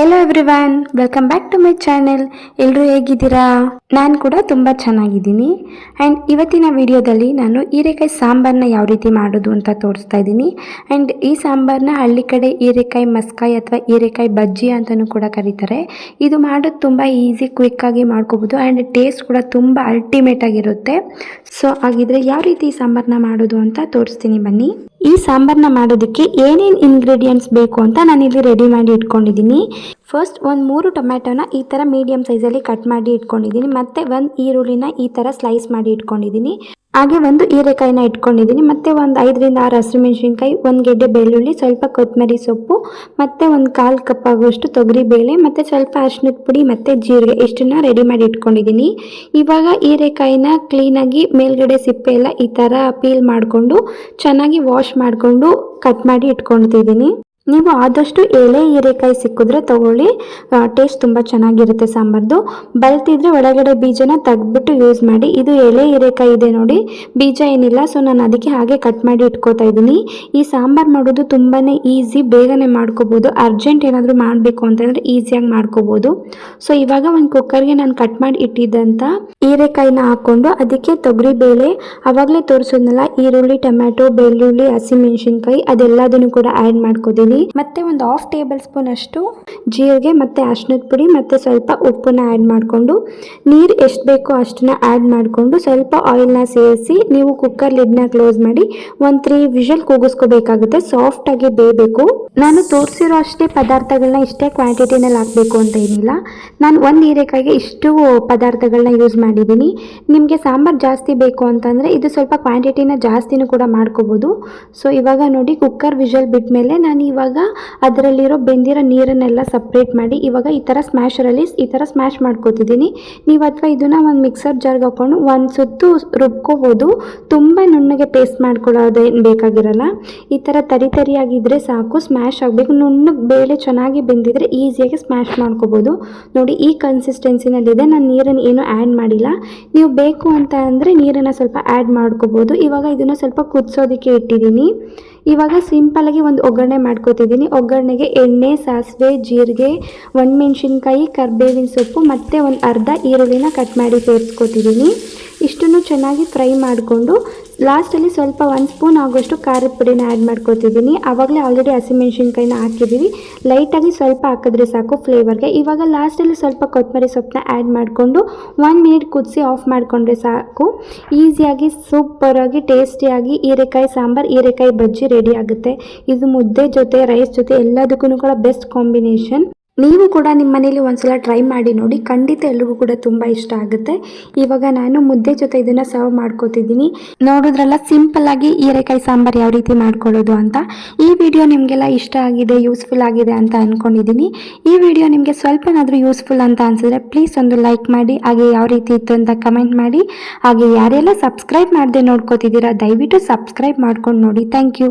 Hello everyone, welcome back to my channel. ಎಲ್ಲರೂ ಹೇಗಿದ್ದೀರಾ? ನಾನು ಕೂಡ ತುಂಬ ಚೆನ್ನಾಗಿದ್ದೀನಿ. ಆ್ಯಂಡ್ ಇವತ್ತಿನ ವಿಡಿಯೋದಲ್ಲಿ ನಾನು ಹೀರೆಕಾಯಿ ಸಾಂಬಾರನ್ನ ಯಾವ ರೀತಿ ಮಾಡೋದು ಅಂತ ತೋರಿಸ್ತಾ ಇದ್ದೀನಿ. ಆ್ಯಂಡ್ ಈ ಸಾಂಬಾರನ್ನ ಹಳ್ಳಿ ಕಡೆ ಹೀರೆಕಾಯಿ ಮಸ್ಕಾಯಿ ಅಥವಾ ಹೀರೆಕಾಯಿ ಬಜ್ಜಿ ಅಂತಲೂ ಕೂಡ ಕರೀತಾರೆ. ಇದು ಮಾಡೋದು ತುಂಬ ಈಸಿ, ಕ್ವಿಕ್ಕಾಗಿ ಮಾಡ್ಕೋಬೋದು ಆ್ಯಂಡ್ ಟೇಸ್ಟ್ ಕೂಡ ತುಂಬ ಅಲ್ಟಿಮೇಟ್ ಆಗಿರುತ್ತೆ. ಸೊ ಹಾಗಿದ್ರೆ ಯಾವ ರೀತಿ ಈ ಸಾಂಬಾರನ್ನ ಮಾಡೋದು ಅಂತ ತೋರಿಸ್ತೀನಿ ಬನ್ನಿ. ಈ ಸಾಂಬಾರನ್ನ ಮಾಡೋದಕ್ಕೆ ಏನೇನು ಇಂಗ್ರೀಡಿಯೆಂಟ್ಸ್ ಬೇಕು ಅಂತ ನಾನಿಲ್ಲಿ ರೆಡಿ ಮಾಡಿ ಇಟ್ಕೊಂಡಿದ್ದೀನಿ. ಫಸ್ಟ್ ಒಂದು 3 ಟೊಮ್ಯಾಟೋನ ಈ ಥರ ಮೀಡಿಯಮ್ ಸೈಜಲ್ಲಿ ಕಟ್ ಮಾಡಿ ಇಟ್ಕೊಂಡಿದ್ದೀನಿ. ಮತ್ತು ಒಂದು ಈರುಳ್ಳಿನ ಈ ಥರ ಸ್ಲೈಸ್ ಮಾಡಿ ಇಟ್ಕೊಂಡಿದ್ದೀನಿ. ಹಾಗೆ ಒಂದು ಹೀರೆಕಾಯಿನ ಇಟ್ಕೊಂಡಿದ್ದೀನಿ. ಮತ್ತು ಒಂದು 5 ರಿಂದ 6 ಹಸಿಮೆಣಸಿನ್ಕಾಯಿ, 1 ಗೆಡ್ಡೆ ಬೆಳ್ಳುಳ್ಳಿ, ಸ್ವಲ್ಪ ಕೊತ್ತಂಬರಿ ಸೊಪ್ಪು, ಮತ್ತು ಒಂದು 1/4 ಕಪ್ ಆಗುವಷ್ಟು ತೊಗರಿಬೇಳೆ, ಮತ್ತು ಸ್ವಲ್ಪ ಅರಿಶಿನದ ಪುಡಿ ಮತ್ತು ಜೀರಿಗೆ ಇಷ್ಟನ್ನು ರೆಡಿ ಮಾಡಿ ಇಟ್ಕೊಂಡಿದ್ದೀನಿ. ಇವಾಗ ಹೀರೆಕಾಯಿನ ಕ್ಲೀನಾಗಿ ಮೇಲ್ಗಡೆ ಸಿಪ್ಪೆ ಎಲ್ಲ ಈ ಥರ ಪೀಲ್ ಮಾಡಿಕೊಂಡು ಚೆನ್ನಾಗಿ ವಾಶ್ ಮಾಡಿಕೊಂಡು ಕಟ್ ಮಾಡಿ ಇಟ್ಕೊಳ್ತಿದ್ದೀನಿ. ನೀವು ಆದಷ್ಟು ಎಳೆ ಹೀರೆಕಾಯಿ ಸಿಕ್ಕಿದ್ರೆ ತಗೊಳ್ಳಿ, ಟೇಸ್ಟ್ ತುಂಬ ಚೆನ್ನಾಗಿರುತ್ತೆ ಸಾಂಬಾರ್ದು. ಬಲ್ತಿದ್ರೆ ಒಳಗಡೆ ಬೀಜನ ತೆಗೆದ್ಬಿಟ್ಟು ಯೂಸ್ ಮಾಡಿ. ಇದು ಎಳೆ ಹೀರೆಕಾಯಿ ಇದೆ ನೋಡಿ, ಬೀಜ ಏನಿಲ್ಲ. ಸೊ ನಾನು ಅದಕ್ಕೆ ಹಾಗೆ ಕಟ್ ಮಾಡಿ ಇಟ್ಕೋತಾ ಇದ್ದೀನಿ. ಈ ಸಾಂಬಾರು ಮಾಡೋದು ತುಂಬಾ ಈಸಿ, ಬೇಗನೆ ಮಾಡ್ಕೋಬೋದು. ಅರ್ಜೆಂಟ್ ಏನಾದರೂ ಮಾಡಬೇಕು ಅಂತಂದರೆ ಈಸಿಯಾಗಿ ಮಾಡ್ಕೋಬೋದು. ಸೊ ಇವಾಗ ಒಂದು ಕುಕ್ಕರ್ಗೆ ನಾನು ಕಟ್ ಮಾಡಿ ಇಟ್ಟಿದ್ದಂಥ ಹೀರೆಕಾಯಿನ ಹಾಕ್ಕೊಂಡು ಅದಕ್ಕೆ ತೊಗರಿಬೇಳೆ, ಆವಾಗಲೇ ತೋರಿಸೋದ್ನಲ್ಲ ಈರುಳ್ಳಿ, ಟೊಮ್ಯಾಟೊ, ಬೆಳ್ಳುಳ್ಳಿ, ಹಸಿಮೆಣಸಿನ್ಕಾಯಿ ಅದೆಲ್ಲದನ್ನು ಕೂಡ ಆ್ಯಡ್ ಮಾಡ್ಕೋತೀನಿ. ಮತ್ತೆ ಒಂದು 1/2 ಟೇಬಲ್ ಸ್ಪೂನ್ ಅಷ್ಟು ಜೀರಿಗೆ ಮತ್ತು ಅರಿಶಿನದ ಪುಡಿ ಮತ್ತು ಸ್ವಲ್ಪ ಉಪ್ಪನ್ನ ಆ್ಯಡ್ ಮಾಡಿಕೊಂಡು ನೀರು ಎಷ್ಟು ಬೇಕೋ ಅಷ್ಟನ್ನ ಆ್ಯಡ್ ಮಾಡಿಕೊಂಡು ಸ್ವಲ್ಪ ಆಯಿಲ್ನ ಸೇರಿಸಿ ನೀವು ಕುಕ್ಕರ್ ಲಿಡ್ನ ಕ್ಲೋಸ್ ಮಾಡಿ ಒಂದು 3 ವಿಷಲ್ ಕೂಗಿಸ್ಕೋಬೇಕಾಗುತ್ತೆ. ಸಾಫ್ಟಾಗಿ ಬೇಯಬೇಕು. ನಾನು ತೋರಿಸಿರೋ ಅಷ್ಟೇ ಪದಾರ್ಥಗಳನ್ನ ಇಷ್ಟೇ ಕ್ವಾಂಟಿಟಿನಲ್ಲಿ ಹಾಕಬೇಕು ಅಂತ ಏನಿಲ್ಲ. ನಾನು ಒಂದು ಹೀರೆಕಾಯಿಗೆ ಇಷ್ಟು ಪದಾರ್ಥಗಳನ್ನ ಯೂಸ್ ಮಾಡಿದ್ದೀನಿ. ನಿಮಗೆ ಸಾಂಬಾರು ಜಾಸ್ತಿ ಬೇಕು ಅಂತಂದರೆ ಇದು ಸ್ವಲ್ಪ ಕ್ವಾಂಟಿಟಿನ ಜಾಸ್ತಿನೂ ಕೂಡ ಮಾಡ್ಕೋಬೋದು. ಸೊ ಇವಾಗ ನೋಡಿ ಕುಕ್ಕರ್ ವಿಷಲ್ ಬಿಟ್ಟ ಮೇಲೆ ನಾನು ಇವಾಗ ಅದರಲ್ಲಿರೋ ಬೆಂದಿರೋ ನೀರನ್ನೆಲ್ಲ ಸಪ್ರೇಟ್ ಮಾಡಿ ಇವಾಗ ಈ ಥರ ಸ್ಮ್ಯಾಶರಲ್ಲಿ ಈ ಥರ ಸ್ಮ್ಯಾಶ್ ಮಾಡ್ಕೋತಿದ್ದೀನಿ. ನೀವು ಅಥವಾ ಇದನ್ನು ಒಂದು ಮಿಕ್ಸರ್ ಜಾರ್ಗೆ ಹಾಕ್ಕೊಂಡು ಒಂದು ಸುತ್ತು ರುಬ್ಕೋಬೋದು. ತುಂಬ ನುಣ್ಣಗೆ ಪೇಸ್ಟ್ ಮಾಡ್ಕೊಳ್ಳೋದೇನು ಬೇಕಾಗಿರಲ್ಲ. ಈ ಥರ ತರಿಯಾಗಿದ್ದರೆ ಸಾಕು, ಸ್ಮ್ಯಾಶ್ ಆಗಬೇಕು. ನುಣ್ಣಗೆ ಬೇಳೆ ಚೆನ್ನಾಗಿ ಬೆಂದಿದ್ರೆ ಈಸಿಯಾಗಿ ಸ್ಮ್ಯಾಶ್ ಮಾಡ್ಕೋಬೋದು. ನೋಡಿ ಈ ಕನ್ಸಿಸ್ಟೆನ್ಸಿನಲ್ಲಿದೆ. ನಾನು ನೀರನ್ನು ಏನು ಆ್ಯಡ್ ಮಾಡಿಲ್ಲ. ನೀವು ಬೇಕು ಅಂತ ಅಂದರೆ ನೀರನ್ನು ಸ್ವಲ್ಪ ಆ್ಯಡ್ ಮಾಡ್ಕೋಬೋದು. ಇವಾಗ ಇದನ್ನು ಸ್ವಲ್ಪ ಕುದಿಸೋದಕ್ಕೆ ಇಟ್ಟಿದ್ದೀನಿ. ಇವಾಗ ಸಿಂಪಲಾಗಿ ಒಂದು ಒಗ್ಗರಣೆ ಮಾಡ್ಕೋತಿದ್ದೀನಿ. ಒಗ್ಗರಣೆಗೆ ಎಣ್ಣೆ, ಸಾಸಿವೆ, ಜೀರಿಗೆ, ಒಣಮೆಣಸಿನ್ಕಾಯಿ, ಕರಿಬೇವಿನ ಸೊಪ್ಪು ಮತ್ತು ಒಂದು ಅರ್ಧ ಈರುಳ್ಳಿನ ಕಟ್ ಮಾಡಿ ಸೇರಿಸ್ಕೊತಿದ್ದೀನಿ. ಇಷ್ಟನ್ನು ಚೆನ್ನಾಗಿ ಫ್ರೈ ಮಾಡಿಕೊಂಡು ಲಾಸ್ಟಲ್ಲಿ ಸ್ವಲ್ಪ 1 ಸ್ಪೂನ್ ಆಗೋಷ್ಟು ಖಾರದ ಪುಡಿನ ಆ್ಯಡ್ ಮಾಡ್ಕೊತಿದ್ದೀನಿ. ಆವಾಗಲೇ ಆಲ್ರೆಡಿ ಹಸಿಮೆಣಸಿನ್ಕಾಯಿನ ಹಾಕಿದ್ದೀವಿ. ಲೈಟಾಗಿ ಸ್ವಲ್ಪ ಹಾಕಿದ್ರೆ ಸಾಕು ಫ್ಲೇವರ್ಗೆ. ಇವಾಗ ಲಾಸ್ಟಲ್ಲಿ ಸ್ವಲ್ಪ ಕೊತ್ತಂಬರಿ ಸೊಪ್ಪನ್ನ ಆ್ಯಡ್ ಮಾಡಿಕೊಂಡು 1 ಮಿನಿಟ್ ಕುದಿಸಿ ಆಫ್ ಮಾಡಿಕೊಂಡ್ರೆ ಸಾಕು. ಈಸಿಯಾಗಿ ಸೂಪರಾಗಿ ಟೇಸ್ಟಿಯಾಗಿ ಹೀರೆಕಾಯಿ ಸಾಂಬಾರು, ಹೀರೆಕಾಯಿ ಬಜ್ಜಿ ರೆಡಿ ಆಗುತ್ತೆ. ಇದು ಮುದ್ದೆ ಜೊತೆ, ರೈಸ್ ಜೊತೆ ಎಲ್ಲದಕ್ಕೂ ಕೂಡ ಬೆಸ್ಟ್ ಕಾಂಬಿನೇಷನ್. ನೀವು ಕೂಡ ನಿಮ್ಮ ಮನೇಲಿ ಒಂದ್ಸಲ ಟ್ರೈ ಮಾಡಿ ನೋಡಿ, ಖಂಡಿತ ಎಲ್ರಿಗೂ ಕೂಡ ತುಂಬ ಇಷ್ಟ ಆಗುತ್ತೆ. ಇವಾಗ ನಾನು ಮುದ್ದೆ ಜೊತೆ ಇದನ್ನು ಸರ್ವ್ ಮಾಡ್ಕೋತಿದ್ದೀನಿ. ನೋಡಿದ್ರಲ್ಲ ಸಿಂಪಲ್ಲಾಗಿ ಹೀರೆಕಾಯಿ ಸಾಂಬಾರು ಯಾವ ರೀತಿ ಮಾಡ್ಕೊಳ್ಳೋದು ಅಂತ. ಈ ವಿಡಿಯೋ ನಿಮಗೆಲ್ಲ ಇಷ್ಟ ಆಗಿದೆ, ಯೂಸ್ಫುಲ್ ಆಗಿದೆ ಅಂತ ಅಂದ್ಕೊಂಡಿದ್ದೀನಿ. ಈ ವಿಡಿಯೋ ನಿಮಗೆ ಸ್ವಲ್ಪನಾದರೂ ಯೂಸ್ಫುಲ್ ಅಂತ ಅನಿಸಿದ್ರೆ ಪ್ಲೀಸ್ ಒಂದು ಲೈಕ್ ಮಾಡಿ. ಹಾಗೆ ಯಾವ ರೀತಿ ಇತ್ತು ಅಂತ ಕಮೆಂಟ್ ಮಾಡಿ. ಹಾಗೆ ಯಾರೆಲ್ಲ ಸಬ್ಸ್ಕ್ರೈಬ್ ಮಾಡದೆ ನೋಡ್ಕೋತಿದ್ದೀರಾ ದಯವಿಟ್ಟು ಸಬ್ಸ್ಕ್ರೈಬ್ ಮಾಡ್ಕೊಂಡು ನೋಡಿ. Thank you.